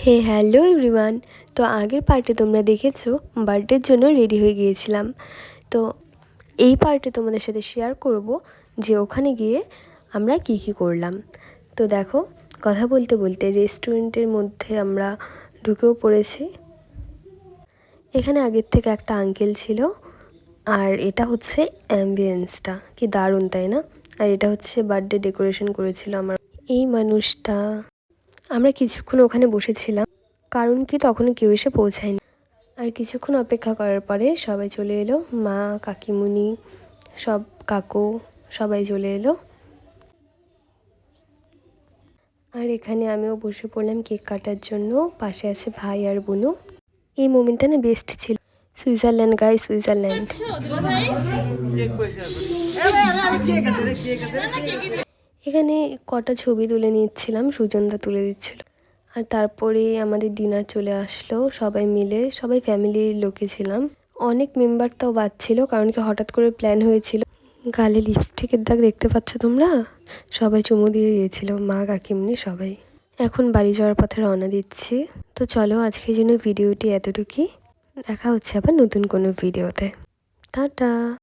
হে hello everyone. তো আগের পার্টে তোমরা দেখেছো বার্থডের জন্য রেডি হয়ে গিয়েছিলাম। তো এই পার্টে তোমাদের সাথে শেয়ার করব যে ওখানে গিয়ে আমরা কি কি করলাম। তো দেখো, কথা বলতে বলতে রেস্টুরেন্টের মধ্যে আমরা ঢুকেও পড়েছি। এখানে আগের থেকে একটা আঙ্কেল ছিল, আর এটা হচ্ছে অ্যাম্বিয়েন্সটা কি দারুণ, তাই না? আর এটা হচ্ছে বার্থডে ডেকোরেশন করেছিল আমার এই মানুষটা। আমরা কিছুক্ষণ ওখানে বসেছিলাম, কারণ কি তখনও কেউ এসে পৌঁছায়নি। আর কিছুক্ষণ অপেক্ষা করার পরে সবাই চলে এলো, মা, কাকিমুনি, সব কাকু সবাই চলে এলো। আর এখানে আমিও বসে পড়লাম কেক কাটার জন্য। পাশে আছে ভাই আর বোনও। এই মোমেন্টটা না বেস্ট ছিল। সুইজারল্যান্ড গাই, সুইজারল্যান্ড। এখানে কটা ছবি তুলে নিচ্ছিলাম, সুজনদা তুলে দিচ্ছিল। আর তারপরে আমাদের ডিনার চলে আসলো, সবাই মিলে, সবাই ফ্যামিলির লোকে ছিলাম। অনেক মেম্বার তাও বাদ ছিল, কারণ কি হঠাৎ করে প্ল্যান হয়েছিল। গালে লিপস্টিকের দাগ দেখতে পাচ্ছ তোমরা? সবাই চুমু দিয়ে গিয়েছিল, মা, কাকিমনি সবাই। এখন বাড়ি যাওয়ার পথে রওনা দিচ্ছি। তো চলো, আজকের জন্য ভিডিওটি এতটুকুই। দেখা হচ্ছে আবার নতুন কোনো ভিডিওতে। টাটা।